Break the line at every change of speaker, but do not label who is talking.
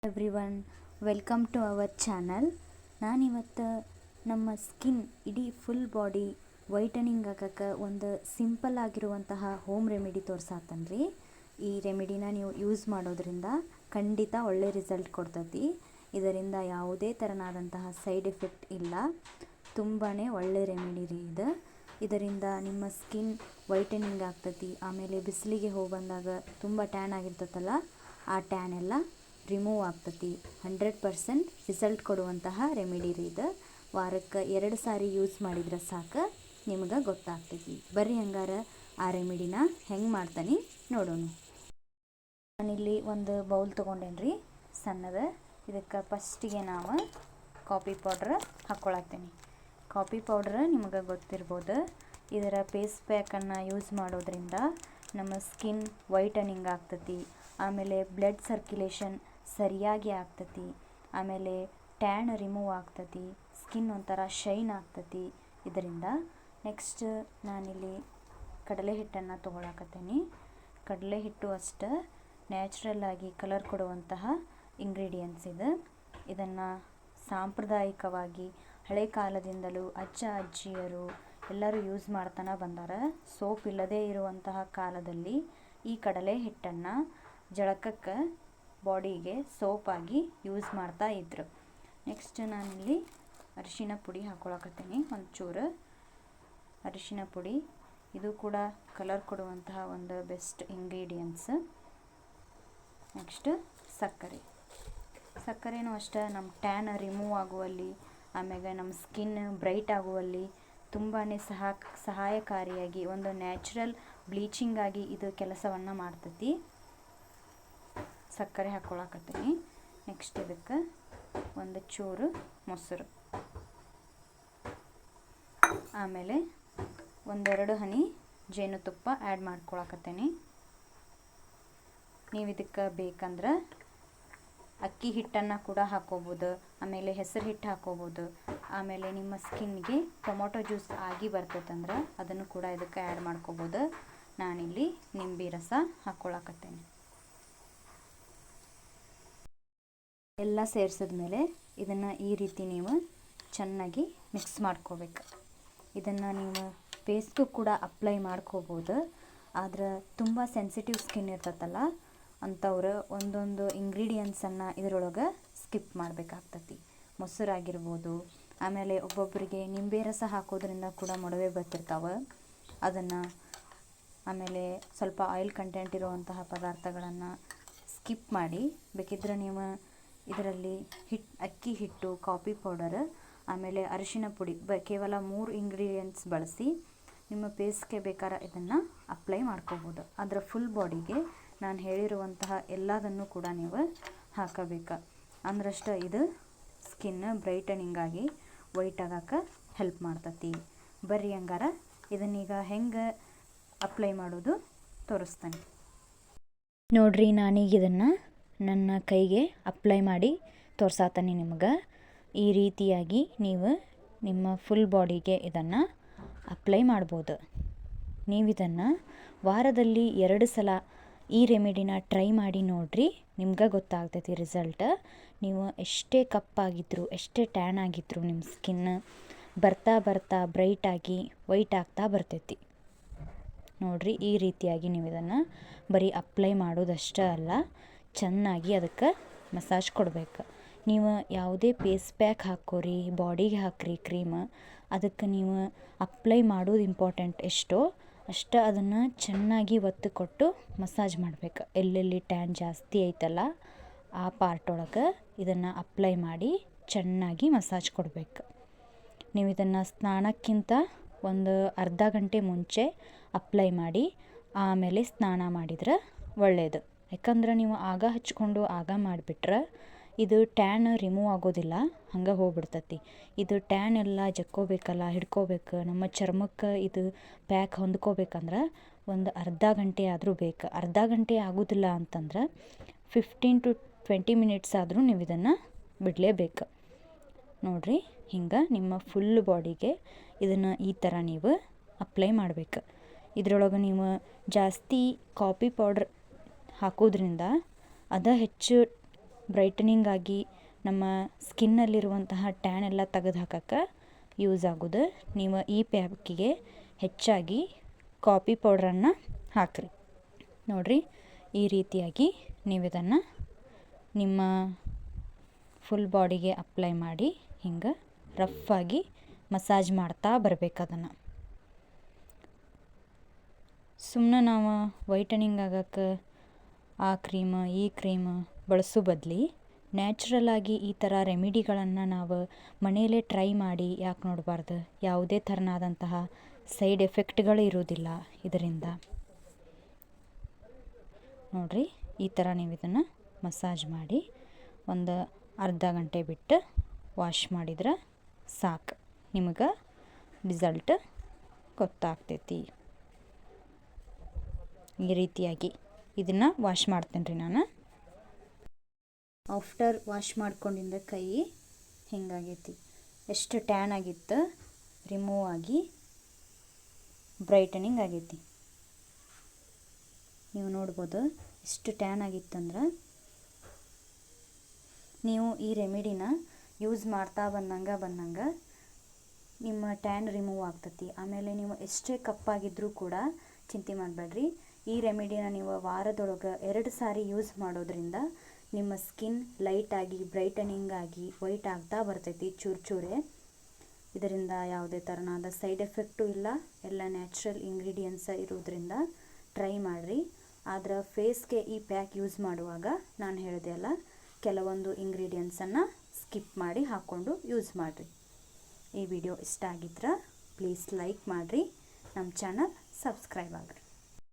Everyone, welcome to our channel. ನಾನಿವತ್ತು ನಮ್ಮ skin ಇಡೀ ಫುಲ್ ಬಾಡಿ ವೈಟನಿಂಗ್ ಆಗಕ್ಕೆ ಒಂದು ಸಿಂಪಲ್ ಆಗಿರುವಂತಹ ಹೋಮ್ ರೆಮಿಡಿ ತೋರ್ಸಾತನ್ರಿ. ಈ ರೆಮಿಡಿನ ನೀವು ಯೂಸ್ ಮಾಡೋದ್ರಿಂದ ಖಂಡಿತ ಒಳ್ಳೆ ರಿಸಲ್ಟ್ ಕೊಡ್ತೈತಿ. ಇದರಿಂದ ಯಾವುದೇ ಥರನಾದಂತಹ ಸೈಡ್ ಎಫೆಕ್ಟ್ ಇಲ್ಲ. ತುಂಬಾ ಒಳ್ಳೆ ರೆಮಿಡಿ ರೀ ಇದು. ಇದರಿಂದ ನಿಮ್ಮ ಸ್ಕಿನ್ ವೈಟನಿಂಗ್ ಆಗ್ತೈತಿ. ಆಮೇಲೆ ಬಿಸಿಲಿಗೆ ಹೋಗಿ ಬಂದಾಗ ತುಂಬ ಟ್ಯಾನ್ ಆಗಿರ್ತೈತಲ್ಲ, ಆ ಟ್ಯಾನ್ ಎಲ್ಲ ರಿಮೂವ್ ಆಗ್ತೈತಿ. 100% ರಿಸಲ್ಟ್ ಕೊಡುವಂತಹ ರೆಮಿಡಿ ರೀ ಇದು. ವಾರಕ್ಕೆ 2 ಸಾರಿ ಯೂಸ್ ಮಾಡಿದ್ರೆ ಸಾಕು, ನಿಮ್ಗೆ ಗೊತ್ತಾಗ್ತೈತಿ. ಬರ್ರಿ ಹಂಗಾರ ಆ ರೆಮಿಡಿನ ಹೆಂಗೆ ಮಾಡ್ತಾನೆ ನೋಡೋಣ. ನಾನಿಲ್ಲಿ ಒಂದು ಬೌಲ್ ತೊಗೊಂಡೇನ್ರಿ ಸಣ್ಣದ. ಇದಕ್ಕೆ ಫಸ್ಟಿಗೆ ನಾವು ಕಾಫಿ ಪೌಡ್ರ್ ಹಾಕ್ಕೊಳತ್ತೀನಿ. ಕಾಫಿ ಪೌಡ್ರ್ ನಿಮ್ಗೆ ಗೊತ್ತಿರ್ಬೋದು. ಇದರ ಫೇಸ್ ಪ್ಯಾಕನ್ನು ಯೂಸ್ ಮಾಡೋದ್ರಿಂದ ನಮ್ಮ ಸ್ಕಿನ್ ವೈಟನಿಂಗ್ ಆಗ್ತೈತಿ. ಆಮೇಲೆ ಬ್ಲಡ್ ಸರ್ಕ್ಯುಲೇಷನ್ ಸರಿಯಾಗಿ ಆಗ್ತೈತಿ. ಆಮೇಲೆ ಟ್ಯಾನ್ ರಿಮೂವ್ ಆಗ್ತೈತಿ. ಸ್ಕಿನ್ ಒಂಥರ ಶೈನ್ ಆಗ್ತೈತಿ ಇದರಿಂದ. ನೆಕ್ಸ್ಟ್ ನಾನಿಲ್ಲಿ ಕಡಲೆ ಹಿಟ್ಟನ್ನು ತೊಗೊಳಕತ್ತೀನಿ. ಕಡಲೆ ಹಿಟ್ಟು ಅಷ್ಟೇ ನ್ಯಾಚುರಲ್ ಆಗಿ ಕಲರ್ ಕೊಡುವಂತಹ ಇಂಗ್ರೀಡಿಯೆಂಟ್ಸ್ ಇದು. ಇದನ್ನು ಸಾಂಪ್ರದಾಯಿಕವಾಗಿ ಹಳೆ ಕಾಲದಿಂದಲೂ ಅಜ್ಜ ಅಜ್ಜಿಯರು ಎಲ್ಲರೂ ಯೂಸ್ ಮಾಡ್ತಾನೆ ಬಂದಾರ. ಸೋಪ್ ಇಲ್ಲದೇ ಇರುವಂತಹ ಕಾಲದಲ್ಲಿ ಈ ಕಡಲೆ ಹಿಟ್ಟನ್ನು ಜಳಕಕ್ಕೆ ಬಾಡಿಗೆ ಸೋಪಾಗಿ ಯೂಸ್ ಮಾಡ್ತಾ ಇದ್ರು. ನೆಕ್ಸ್ಟ್ ನಾನಿಲ್ಲಿ ಅರಿಶಿನ ಪುಡಿ ಹಾಕ್ಕೊಳಕತ್ತೀನಿ. ಒಂಚೂರು ಅರಿಶಿನ ಪುಡಿ, ಇದು ಕೂಡ ಕಲರ್ ಕೊಡುವಂತಹ ಒಂದು ಬೆಸ್ಟ್ ಇಂಗ್ರೀಡಿಯೆಂಟ್ಸ್. ನೆಕ್ಸ್ಟ್ ಸಕ್ಕರೆನೂ ಅಷ್ಟೇ ನಮ್ಮ ಟ್ಯಾನ್ ರಿಮೂವ್ ಆಗುವಲ್ಲಿ, ಆಮೇಲೆ ನಮ್ಮ ಸ್ಕಿನ್ ಬ್ರೈಟ್ ಆಗುವಲ್ಲಿ ತುಂಬಾ ಸಹಾಯಕಾರಿಯಾಗಿ ಒಂದು ನ್ಯಾಚುರಲ್ ಬ್ಲೀಚಿಂಗ್ ಆಗಿ ಇದು ಕೆಲಸವನ್ನು ಮಾಡ್ತೈತಿ. ಸಕ್ಕರೆ ಹಾಕ್ಕೊಳಕತ್ತೀನಿ. ನೆಕ್ಸ್ಟ್ ಇದಕ್ಕೆ ಒಂದು ಚೂರು ಮೊಸರು, ಆಮೇಲೆ 1-2 ಹನಿ ಜೇನುತುಪ್ಪ ಆ್ಯಡ್ ಮಾಡ್ಕೊಳಕತ್ತೀನಿ. ನೀವು ಇದಕ್ಕೆ ಬೇಕಂದ್ರೆ ಅಕ್ಕಿ ಹಿಟ್ಟನ್ನು ಕೂಡ ಹಾಕೋಬೋದು, ಆಮೇಲೆ ಹೆಸರು ಹಿಟ್ಟು ಹಾಕೋಬೋದು. ಆಮೇಲೆ ನಿಮ್ಮ ಸ್ಕಿನ್ಗೆ ಟೊಮೊಟೊ ಜ್ಯೂಸ್ ಆಗಿ ಬರ್ತೈತಂದ್ರೆ ಅದನ್ನು ಕೂಡ ಇದಕ್ಕೆ ಆ್ಯಡ್ ಮಾಡ್ಕೋಬೋದು. ನಾನಿಲ್ಲಿ ನಿಂಬೆ ರಸ ಹಾಕ್ಕೊಳಕತ್ತೇನೆ. ಎಲ್ಲ ಸೇರಿಸಿದ್ಮೇಲೆ ಇದನ್ನು ಈ ರೀತಿ ನೀವು ಚೆನ್ನಾಗಿ ಮಿಕ್ಸ್ ಮಾಡ್ಕೋಬೇಕು. ಇದನ್ನು ನೀವು ಫೇಸ್ಗೂ ಕೂಡ ಅಪ್ಲೈ ಮಾಡ್ಕೋಬೋದು. ಆದರೆ ತುಂಬ ಸೆನ್ಸಿಟಿವ್ ಸ್ಕಿನ್ ಇರ್ತೈತಲ್ಲ ಅಂಥವ್ರು ಒಂದೊಂದು ಇಂಗ್ರೀಡಿಯೆಂಟ್ಸನ್ನು ಇದರೊಳಗೆ ಸ್ಕಿಪ್ ಮಾಡಬೇಕಾಗ್ತತಿ. ಮೊಸರಾಗಿರ್ಬೋದು, ಆಮೇಲೆ ಒಬ್ಬೊಬ್ಬರಿಗೆ ನಿಂಬೆ ರಸ ಹಾಕೋದ್ರಿಂದ ಕೂಡ ಮೊಡವೆ ಬರ್ತಿರ್ತಾವೆ. ಅದನ್ನು ಆಮೇಲೆ ಸ್ವಲ್ಪ ಆಯಿಲ್ ಕಂಟೆಂಟ್ ಇರುವಂತಹ ಪದಾರ್ಥಗಳನ್ನು ಸ್ಕಿಪ್ ಮಾಡಿ, ಬೇಕಿದ್ರೆ ನೀವು ಇದರಲ್ಲಿ ಅಕ್ಕಿ ಹಿಟ್ಟು, ಕಾಫಿ ಪೌಡರ್, ಆಮೇಲೆ ಅರಿಶಿನ ಪುಡಿ ಕೇವಲ 3 ಇಂಗ್ರೀಡಿಯೆಂಟ್ಸ್ ಬಳಸಿ ನಿಮ್ಮ ಫೇಸ್ಗೆ ಬೇಕಾದ್ರೆ ಇದನ್ನು ಅಪ್ಲೈ ಮಾಡ್ಕೋಬೋದು. ಅದರ ಫುಲ್ ಬಾಡಿಗೆ ನಾನು ಹೇಳಿರುವಂತಹ ಎಲ್ಲದನ್ನು ಕೂಡ ನೀವು ಹಾಕಬೇಕು. ಅಂದ್ರಷ್ಟೇ ಇದು ಸ್ಕಿನ್ ಬ್ರೈಟನಿಂಗ್ ಆಗಿ ವೈಟ್ ಆಗಕ್ಕೆ ಹೆಲ್ಪ್ ಮಾಡ್ತತಿ. ಬರ್ರಿ ಹಂಗಾರ ಇದನ್ನೀಗ ಹೆಂಗೆ ಅಪ್ಲೈ ಮಾಡೋದು ತೋರಿಸ್ತಾನೆ ನೋಡ್ರಿ. ನಾನೀಗ ಇದನ್ನು ನನ್ನ ಕೈಗೆ ಅಪ್ಲೈ ಮಾಡಿ ತೋರ್ಸಾತಾನೆ ನಿಮ್ಗೆ. ಈ ರೀತಿಯಾಗಿ ನೀವು ನಿಮ್ಮ ಫುಲ್ ಬಾಡಿಗೆ ಇದನ್ನು ಅಪ್ಲೈ ಮಾಡ್ಬೋದು. ನೀವು ಇದನ್ನು ವಾರದಲ್ಲಿ 2 ಸಲ ಈ ರೆಮಿಡಿನ ಟ್ರೈ ಮಾಡಿ ನೋಡ್ರಿ, ನಿಮ್ಗೆ ಗೊತ್ತಾಗ್ತೈತಿ ರಿಸಲ್ಟ್. ನೀವು ಎಷ್ಟೇ ಕಪ್ಪಾಗಿದ್ರು, ಎಷ್ಟೇ ಟ್ಯಾನ್ ಆಗಿದ್ರು, ನಿಮ್ಮ ಸ್ಕಿನ್ ಬರ್ತಾ ಬರ್ತಾ ಬ್ರೈಟಾಗಿ ವೈಟ್ ಆಗ್ತಾ ಬರ್ತೈತಿ ನೋಡ್ರಿ. ಈ ರೀತಿಯಾಗಿ ನೀವು ಇದನ್ನು ಬರೀ ಅಪ್ಲೈ ಮಾಡೋದಷ್ಟೇ ಅಲ್ಲ, ಚೆನ್ನಾಗಿ ಅದಕ್ಕೆ ಮಸಾಜ್ ಕೊಡಬೇಕು. ನೀವು ಯಾವುದೇ ಫೇಸ್ ಪ್ಯಾಕ್ ಹಾಕೋರಿ, ಬಾಡಿಗೆ ಹಾಕ್ರಿ ಕ್ರೀಮ್, ಅದಕ್ಕೆ ನೀವು ಅಪ್ಲೈ ಮಾಡೋದು ಇಂಪಾರ್ಟೆಂಟ್ ಎಷ್ಟೋ ಅಷ್ಟೇ ಅದನ್ನು ಚೆನ್ನಾಗಿ ಒತ್ತು ಕೊಟ್ಟು ಮಸಾಜ್ ಮಾಡಬೇಕು. ಎಲ್ಲೆಲ್ಲಿ ಟ್ಯಾನ್ ಜಾಸ್ತಿ ಐತಲ್ಲ ಆ ಪಾರ್ಟ್ ಒಳಗೆ ಇದನ್ನು ಅಪ್ಲೈ ಮಾಡಿ ಚೆನ್ನಾಗಿ ಮಸಾಜ್ ಕೊಡಬೇಕು. ನೀವು ಇದನ್ನು ಸ್ನಾನಕ್ಕಿಂತ ಒಂದು ಅರ್ಧ ಗಂಟೆ ಮುಂಚೆ ಅಪ್ಲೈ ಮಾಡಿ ಆಮೇಲೆ ಸ್ನಾನ ಮಾಡಿದ್ರೆ ಒಳ್ಳೆಯದು. ಯಾಕಂದ್ರೆ ನೀವು ಆಗ ಹಚ್ಕೊಂಡು ಆಗ ಮಾಡಿಬಿಟ್ರೆ ಇದು ಟ್ಯಾನ್ ರಿಮೂವ್ ಆಗೋದಿಲ್ಲ, ಹಂಗೆ ಹೋಗ್ಬಿಡ್ತತಿ. ಇದು ಟ್ಯಾನ್ ಎಲ್ಲ ಜಕ್ಕೋಬೇಕಲ್ಲ, ಹಿಡ್ಕೋಬೇಕು. ನಮ್ಮ ಚರ್ಮಕ್ಕೆ ಇದು ಪ್ಯಾಕ್ ಹೊಂದ್ಕೋಬೇಕಂದ್ರೆ ಒಂದು ಅರ್ಧ ಗಂಟೆ ಆದರೂ ಬೇಕು. ಅರ್ಧ ಗಂಟೆ ಆಗೋದಿಲ್ಲ ಅಂತಂದ್ರೆ 15 to 20 ಮಿನಿಟ್ಸ್ ಆದರೂ ನೀವು ಇದನ್ನು ಬಿಡಲೇಬೇಕು ನೋಡಿರಿ. ಹಿಂಗೆ ನಿಮ್ಮ ಫುಲ್ ಬಾಡಿಗೆ ಇದನ್ನು ಈ ಥರ ನೀವು ಅಪ್ಲೈ ಮಾಡಬೇಕು. ಇದರೊಳಗೆ ನೀವು ಜಾಸ್ತಿ ಕಾಫಿ ಪೌಡ್ರ್ ಹಾಕೋದ್ರಿಂದ ಹೆಚ್ಚು ಬ್ರೈಟನಿಂಗ್ ಆಗಿ ನಮ್ಮ ಸ್ಕಿನ್ನಲ್ಲಿರುವಂತಹ ಟ್ಯಾನ್ ಎಲ್ಲ ತೆಗೆದು ಹಾಕಕ್ಕೆ ಯೂಸ್ ಆಗೋದು. ನೀವು ಈ ಪ್ಯಾಕಿಗೆ ಹೆಚ್ಚಾಗಿ ಕಾಫಿ ಪೌಡ್ರನ್ನು ಹಾಕಿರಿ. ನೋಡಿರಿ, ಈ ರೀತಿಯಾಗಿ ನೀವು ಇದನ್ನು ನಿಮ್ಮ ಫುಲ್ ಬಾಡಿಗೆ ಅಪ್ಲೈ ಮಾಡಿ ಹಿಂಗೆ ರಫಾಗಿ ಮಸಾಜ್ ಮಾಡ್ತಾ ಬರಬೇಕು. ಅದನ್ನು ಸುಮ್ಮನೆ ನಾವು ವೈಟನಿಂಗ್ ಆಗಕ್ಕೆ ಆ ಕ್ರೀಮ್ ಈ ಕ್ರೀಮ್ ಬಳಸೋ ಬದಲಿ ನ್ಯಾಚುರಲಾಗಿ ಈ ಥರ ರೆಮಿಡಿಗಳನ್ನು ನಾವು ಮನೆಯಲ್ಲೇ ಟ್ರೈ ಮಾಡಿ ಯಾಕೆ ನೋಡಬಾರ್ದು. ಯಾವುದೇ ಥರನಾದಂತಹ ಸೈಡ್ ಎಫೆಕ್ಟ್ಗಳು ಇರೋದಿಲ್ಲ ಇದರಿಂದ. ನೋಡಿರಿ, ಈ ಥರ ನೀವು ಇದನ್ನು ಮಸಾಜ್ ಮಾಡಿ ಒಂದು ಅರ್ಧ ಗಂಟೆ ಬಿಟ್ಟು ವಾಶ್ ಮಾಡಿದ್ರೆ ಸಾಕು. ನಿಮಗೆ ರಿಸಲ್ಟ್ ಗೊತ್ತಾಗ್ತೈತಿ. ಈ ರೀತಿಯಾಗಿ ಇದನ್ನು ವಾಶ್ ಮಾಡ್ತೇನೆ ರೀ ನಾನು. ಆಫ್ಟರ್ ವಾಶ್ ಮಾಡ್ಕೊಂಡಿಂದ ಕೈ ಹಿಂಗಾಗೈತಿ. ಎಷ್ಟು ಟ್ಯಾನ್ ಆಗಿತ್ತು ರಿಮೂವ್ ಆಗಿ ಬ್ರೈಟನಿಂಗ್ ಆಗೈತಿ. ನೀವು ನೋಡ್ಬೋದು ಎಷ್ಟು ಟ್ಯಾನ್ ಆಗಿತ್ತಂದ್ರೆ. ನೀವು ಈ ರೆಮಿಡಿನ ಯೂಸ್ ಮಾಡ್ತಾ ಬಂದಂಗೆ ನಿಮ್ಮ ಟ್ಯಾನ್ ರಿಮೂವ್ ಆಗ್ತೈತಿ. ಆಮೇಲೆ ನೀವು ಎಷ್ಟೇ ಕಪ್ಪಾಗಿದ್ದರೂ ಕೂಡ ಚಿಂತೆ ಮಾಡಬೇಡ್ರಿ. ಈ ರೆಮಿಡಿನ ನೀವು ವಾರದೊಳಗೆ 2 ಸಾರಿ ಯೂಸ್ ಮಾಡೋದ್ರಿಂದ ನಿಮ್ಮ ಸ್ಕಿನ್ ಲೈಟಾಗಿ ಬ್ರೈಟನಿಂಗ್ ಆಗಿ ವೈಟ್ ಆಗ್ತಾ ಬರ್ತೈತಿ ಚೂರೇ. ಇದರಿಂದ ಯಾವುದೇ ಥರನಾದ ಸೈಡ್ ಎಫೆಕ್ಟು ಇಲ್ಲ. ಎಲ್ಲ ನ್ಯಾಚುರಲ್ ಇಂಗ್ರೀಡಿಯೆಂಟ್ಸ್ ಇರೋದ್ರಿಂದ ಟ್ರೈ ಮಾಡಿರಿ. ಆದ್ರೆ ಫೇಸ್ಗೆ ಈ ಪ್ಯಾಕ್ ಯೂಸ್ ಮಾಡುವಾಗ ನಾನು ಹೇಳಿದೆ ಅಲ್ಲ, ಕೆಲವೊಂದು ಇಂಗ್ರೀಡಿಯೆಂಟ್ಸನ್ನು ಸ್ಕಿಪ್ ಮಾಡಿ ಹಾಕ್ಕೊಂಡು ಯೂಸ್ ಮಾಡಿರಿ. ಈ ವಿಡಿಯೋ ಇಷ್ಟ ಆಗಿದ್ರೆ ಪ್ಲೀಸ್ ಲೈಕ್ ಮಾಡಿರಿ, ನಮ್ಮ ಚಾನಲ್ ಸಬ್ಸ್ಕ್ರೈಬ್ ಆಗಿರಿ.